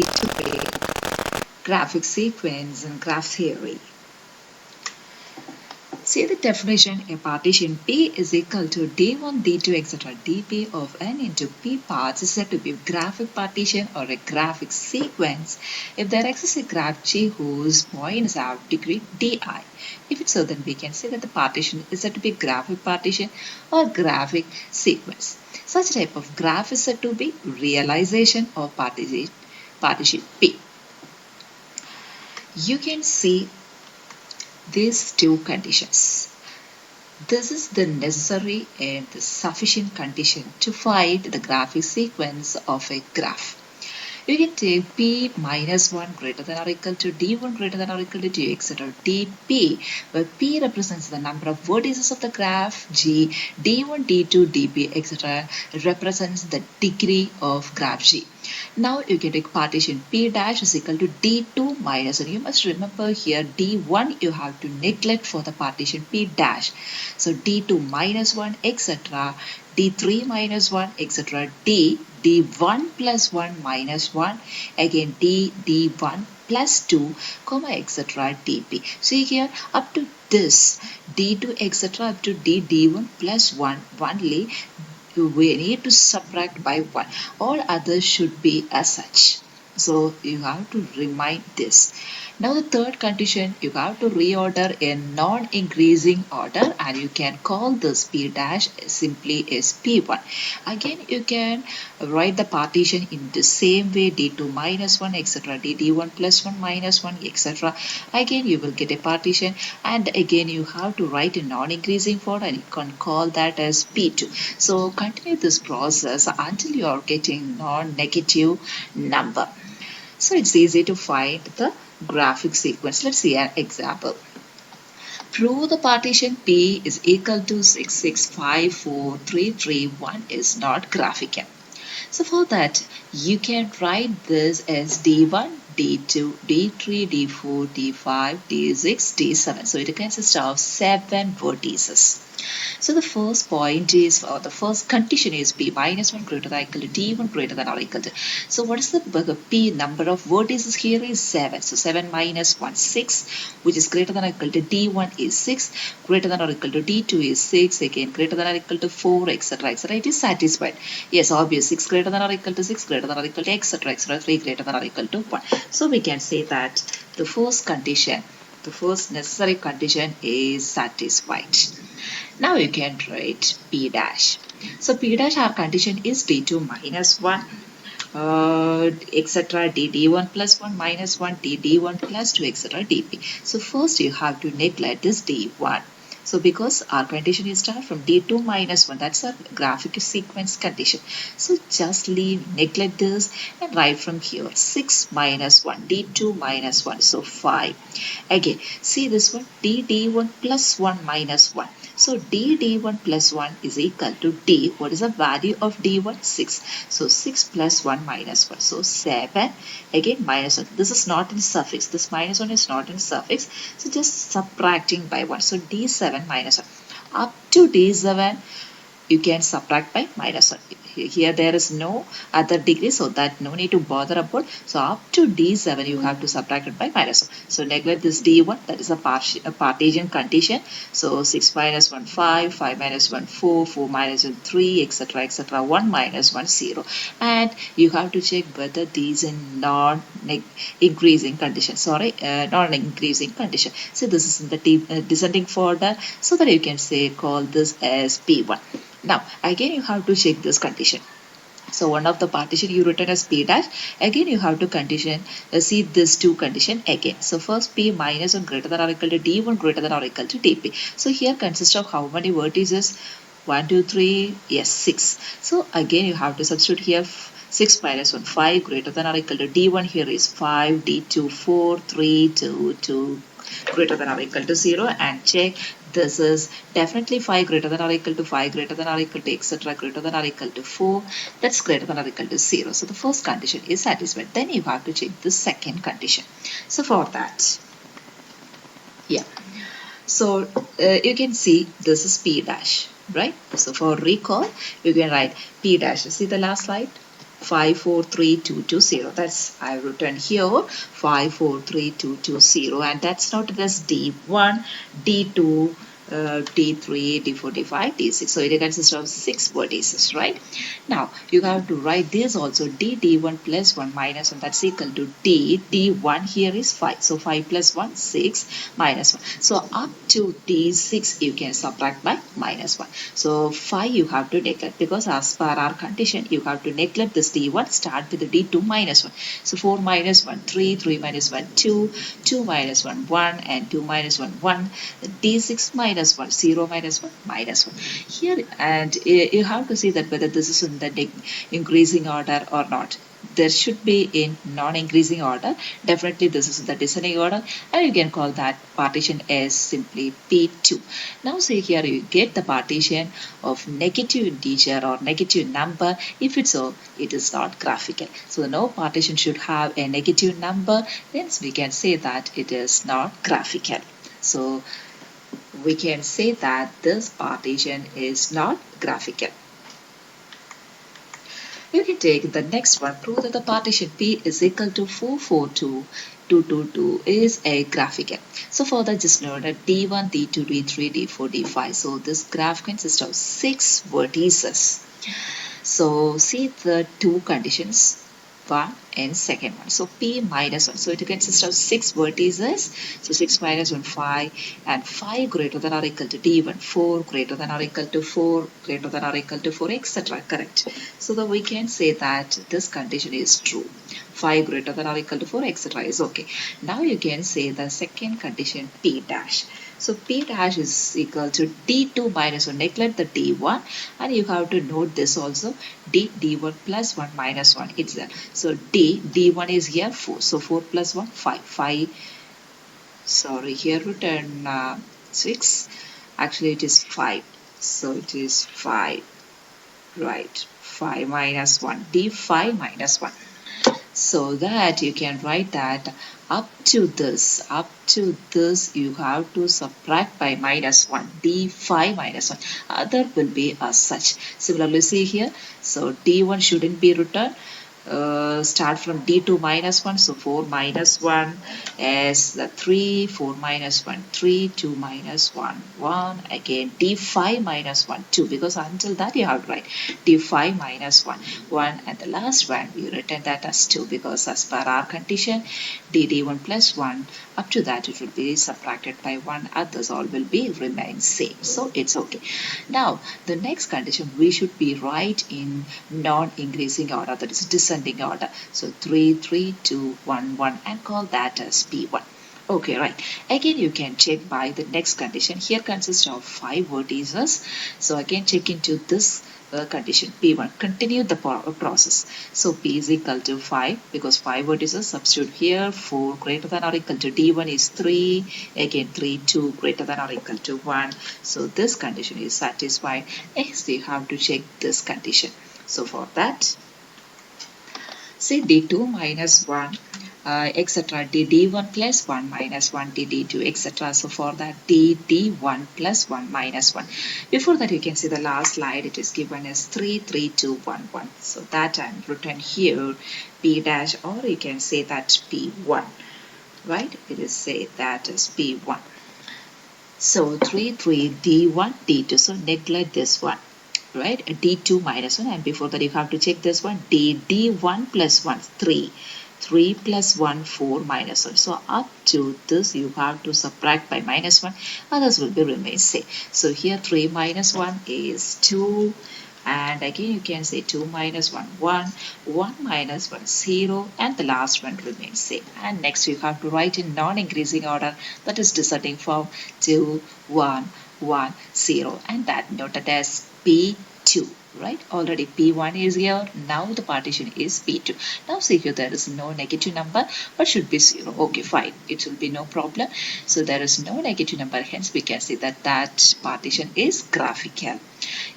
to a graphic sequence in graph theory. See the definition, a partition P is equal to D1, D2, etc. dP of n into P parts is said to be a graphic partition or a graphic sequence if there exists a graph G whose points have degree di. If it's so, then we can say that the partition is said to be a graphic partition or graphic sequence. Such type of graph is said to be realization of partition P. You can see these two conditions. This is the necessary and the sufficient condition to find the graphic sequence of a graph. You can take P minus 1 greater than or equal to D1 greater than or equal to G, etc. dP, where P represents the number of vertices of the graph, G, D1, D2, dP, etc. represents the degree of graph G. Now you can take partition P dash is equal to D2 minus 1. You must remember here D1 you have to neglect for the partition P dash. So D2 minus 1, etc. D3 minus 1, etc. D1 plus 1 minus 1, again D1 plus 2, comma, etc. dP. See here, up to this D2, etc. up to D1 plus 1, only we need to subtract by 1. All others should be as such. So you have to remind this. Now the third condition, you have to reorder in non-increasing order and you can call this P dash simply as P1. Again, you can write the partition in the same way, D2 minus 1, etc. D1 plus 1 minus 1, etc. Again, you will get a partition and again you have to write in non-increasing order and you can call that as P2. So continue this process until you are getting non-negative number. So it's easy to find the graphic sequence. Let's see an example. Prove the partition P is equal to 6654331 is not graphical. So for that, you can write this as D1, D2, D3, D4, D5, D6, D7. So it consists of 7 vertices. So the first point is, or the first condition is P minus 1 greater than or equal to D1 greater than or equal to. So what is the P number of vertices here is 7. So 7 minus 1, 6, which is greater than or equal to D1 is 6, greater than or equal to D2 is 6, again greater than or equal to 4, etc. etc. It is satisfied. Yes, obvious, 6 greater than or equal to 6, greater than or equal to etc. etc. 3 greater than or equal to 1. So we can say that the first condition, the first necessary condition is satisfied. Now you can write P dash. So P dash, our condition is D2 minus 1, etc. D1 plus 1 minus 1, D1 plus 2, etc. dP. So first you have to neglect this D1. So because our condition is start from D2 minus 1, that's our graphic sequence condition. So just neglect this and write from here 6 minus 1, D2 minus 1, so 5. Again, see this one, D1 plus 1 minus 1. So D1 plus 1 is equal to D. What is the value of D1? 6. So 6 plus 1 minus 1. So 7. Again minus 1. This is not in suffix. This minus 1 is not in suffix. So just subtracting by 1. So D7 minus 1. Up to D7 you can subtract by minus 1. Here there is no other degree, so that no need to bother about. So up to D7 you have to subtract it by minus 1. So neglect this D1, that is a partition condition. So 6 minus 1 5, 5 minus 1 4, 4 minus 1 3, etc. etc. 1 minus 1 0. And you have to check whether these are non-increasing condition. Non-increasing condition. So this is in the descending order, so that you can say call this as P1. Now again you have to check this condition. So one of the partition you written as P dash. Again you have to condition, see this two condition again. So first P minus 1 greater than or equal to D1 greater than or equal to dP. So here consists of how many vertices? 1, 2, 3, yes 6. So again you have to substitute here 6 minus 1 5 greater than or equal to D1 here is 5, D2 4, 3, 2, 2 greater than or equal to 0 and check. This is definitely 5 greater than or equal to 5 greater than or equal to etc. greater than or equal to 4. That's greater than or equal to 0. So the first condition is satisfied. Then you have to check the second condition. So for that, yeah. So you can see this is P dash, right? So for recall, you can write P dash. See the last slide? 543220. That's I have written here 543220, and that's noted as D1, D2, D3, D4, D5, D6. So it consists of 6 vertices, right? Now you have to write this also D1 plus 1 minus 1, that's equal to D1 here is 5. So 5 plus 1, 6 minus 1. So up to D6 you can subtract by minus 1. So 5 you have to neglect, because as per our condition you have to neglect this D1, start with the D2 minus 1. So 4 minus 1, 3, 3 minus 1, 2, 2 minus 1, 1, and 2 minus 1, 1, D6 minus 1, 0 minus 1, minus 1. Here, and you have to see that whether this is in the increasing order or not. There should be in non-increasing order. Definitely this is the descending order, and you can call that partition as simply P2. Now see here, you get the partition of negative integer or negative number. If it's so, it is not graphical. So no partition should have a negative number, hence we can say that it is not graphical. So we can say that this partition is not graphical. You can take the next one. Prove that the partition P is equal to 442 is a graphical. So for that, just note that D1, D2, D3, D4, D5. So this graph consists of 6 vertices. So see the two conditions, one and second one. So P minus 1. So it consists of 6 vertices. So 6 minus 1, 5, and 5 greater than or equal to D1, 4 greater than or equal to 4, greater than or equal to 4, etc. Correct. So that we can say that this condition is true. 5 greater than or equal to 4, etc. is okay. Now you can say the second condition P dash. So P dash is equal to D2 minus 1. Neglect the D1, and you have to note this also. D1 plus 1 minus 1. It's there. So D1 is here 4. So 4 plus 1, 5. 5. Sorry, here written 6. Actually, it is 5. So it is 5. Right. 5 minus 1. D5 minus 1. So that you can write that up to this you have to subtract by minus 1, D5 minus 1. Other will be as such. Similarly, see here, so D1 shouldn't be written. Start from D2 minus 1, so 4 minus 1 is the 3, 4 minus 1, 3, 2 minus 1, 1, again D5 minus 1, 2, because until that you have to write D5 minus 1, 1, and the last one we written that as 2, because as per our condition D1 plus 1, up to that it will be subtracted by 1, others all will be remain same, so it's okay. Now the next condition we should be right in non-increasing order, that is descending order. So 3, 3, 2, 1, 1, and call that as P1. Okay, right. Again, you can check by the next condition. Here consists of 5 vertices. So again, check into this condition P1. Continue the process. So P is equal to 5, because 5 vertices. Substitute here. 4 greater than or equal to D1 is 3. Again 3, 2 greater than or equal to 1. So this condition is satisfied. Next, you have to check this condition. So for that, say D2 minus 1, etc. D1 plus 1 minus 1, D2, etc. So for that, D1 plus 1 minus 1. Before that, you can see the last slide, it is given as 3, 3, 2, 1, 1. So that I'm written here, P dash, or you can say that P1, right? It is say that as P1. So 3, 3, D1, D2. So neglect this one. Right, D2 minus 1, and before that you have to check this one, D1 plus 1, 3, 3 plus 1, 4 minus 1. So up to this you have to subtract by minus 1, others will be remain same. So here 3 minus 1 is 2, and again you can say 2 minus 1, 1, 1 minus 1, 0, and the last one remains same. And next you have to write in non-increasing order, that is descending form, 2, 1, 1, 0, and that noted as P2, right? Already P1 is here. Now the partition is P2. Now see here, there is no negative number, but should be 0. Okay, fine. It will be no problem. So there is no negative number. Hence, we can say that that partition is graphical.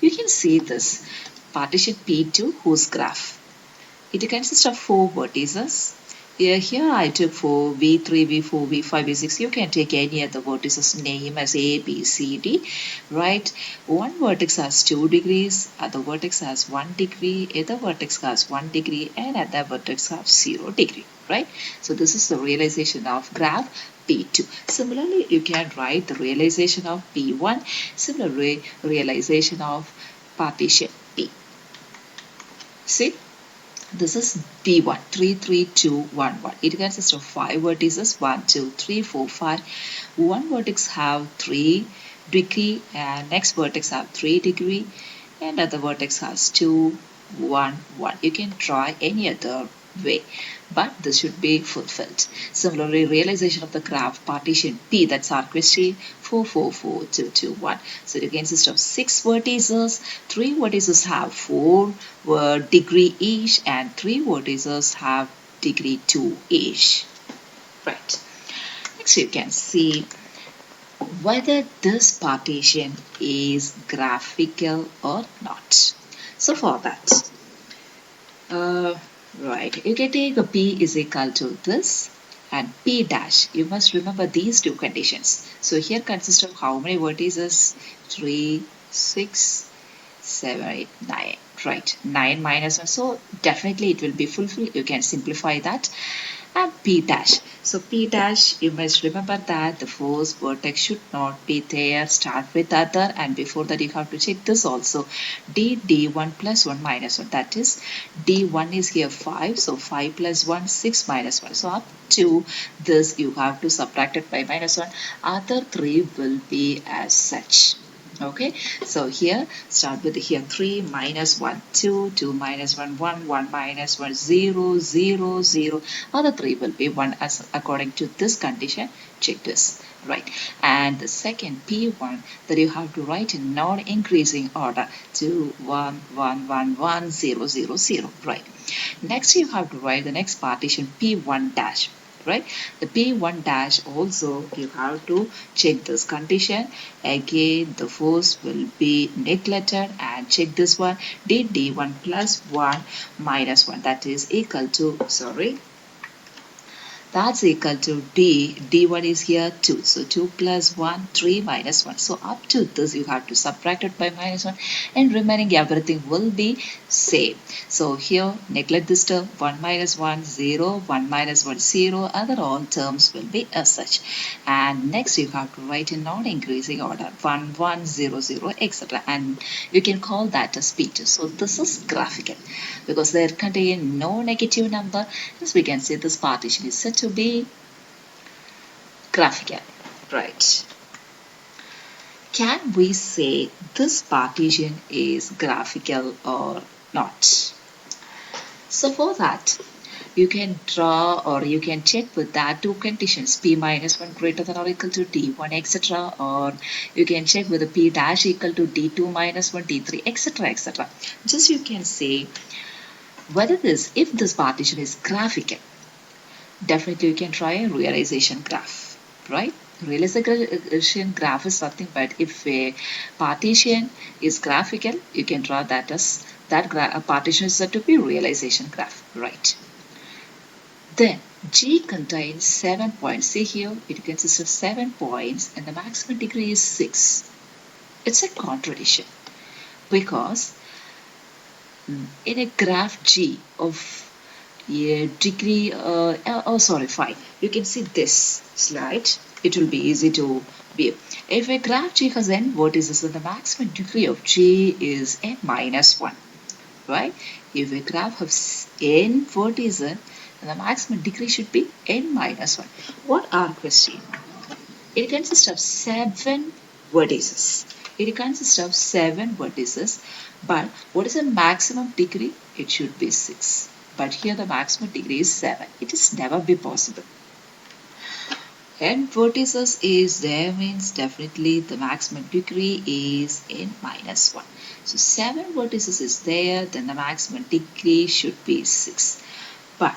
You can see this partition P2 whose graph. It consists of 4 vertices. Yeah, here I took for V3, V4, V5, V6. You can take any other vertices name as A, B, C, D, right? One vertex has 2 degrees, other vertex has 1 degree, other vertex has 1 degree, and other vertex has 0 degree, right? So this is the realization of graph P2. Similarly, you can write the realization of P1. Similarly, realization of partition P. See? This is P1, 3, 3, 2, 1, 1. It consists of 5 vertices, 1, 2, 3, 4, 5. One vertex have 3 degree and next vertex have 3 degree and other vertex has 2, 1, 1. You can try any other way, but this should be fulfilled. Similarly, realization of the graph partition P, that's our question, 4, 4, 4, 2, 2, 1. So it consists of 6 vertices. 3 vertices have 4 degree each and 3 vertices have degree 2 each. Right. Next you can see whether this partition is graphical or not. So for that, right, you can take a P is equal to this and P dash. You must remember these two conditions. So here consists of how many vertices? 3, 6, 7, 8, 9. Right, 9 minus 1. So definitely it will be fulfilled. You can simplify that. And P dash. So P dash, you must remember that the first vertex should not be there. Start with other, and before that you have to check this also. D1 plus 1 minus 1. That is D1 is here 5. So 5 plus 1, 6 minus 1. So up to this you have to subtract it by minus 1. Other 3 will be as such. Okay, so here start with here 3 minus 1 2, 2 minus 1 1, 1 minus 1 0, 0, 0. Other 3 will be 1 as according to this condition. Check this, right? And the second P1 that you have to write in non-increasing order 2 1 1 1 1 0 0 0, right? Next you have to write the next partition P1 dash, right? The P1 dash also you have to check this condition. Again, the first will be neglected and check this one. D1 plus 1 minus 1, that is equal to, sorry, that's equal to D. D1 is here 2. So 2 plus 1, 3 minus 1. So up to this you have to subtract it by minus 1 and remaining everything will be same. So here neglect this term 1 minus 1, 0, 1 minus 1, 0. Other all terms will be as such. And next you have to write in non-increasing order 1, 1, 0, 0, etc. And you can call that as P2. So this is graphical because there contain no negative number. As we can see, this partition is said to be graphical, right? Can we say this partition is graphical or not? So for that, you can draw or you can check with that two conditions, P minus 1 greater than or equal to D1, etc. Or you can check with the P dash equal to D2 minus 1, D3, etc. etc. Just you can say whether if this partition is graphical. Definitely you can try a realization graph, right? Realization graph is nothing but if a partition is graphical, you can draw that as that partition is said to be realization graph, right? Then G contains 7 points. See here, it consists of 7 points and the maximum degree is 6. It's a contradiction because in a graph G of degree, 5, you can see this slide. It will be easy to view. If a graph G has n vertices, then the maximum degree of G is n minus 1, right? If a graph has n vertices, then the maximum degree should be n minus 1. What are question? It consists of 7 vertices. It consists of 7 vertices, but what is the maximum degree? It should be 6. But here the maximum degree is 7. It is never be possible. N vertices is there means definitely the maximum degree is n minus 1. So 7 vertices is there, then the maximum degree should be 6. But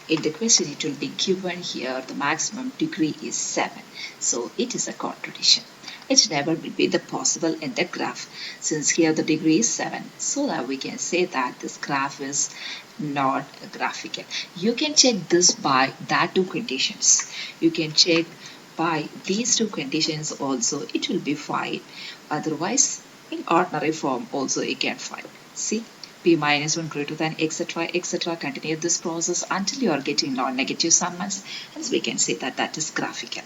in the question it will be given here the maximum degree is 7. So it is a contradiction. It never will be the possible in the graph, since here the degree is 7. So that we can say that this graph is not graphical. You can check this by that two conditions. You can check by these two conditions also, it will be fine. Otherwise, in ordinary form also you can find. See, p minus 1 greater than etc. etc. Continue this process until you are getting non-negative summas. Hence we can say that that is graphical.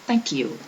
Thank you.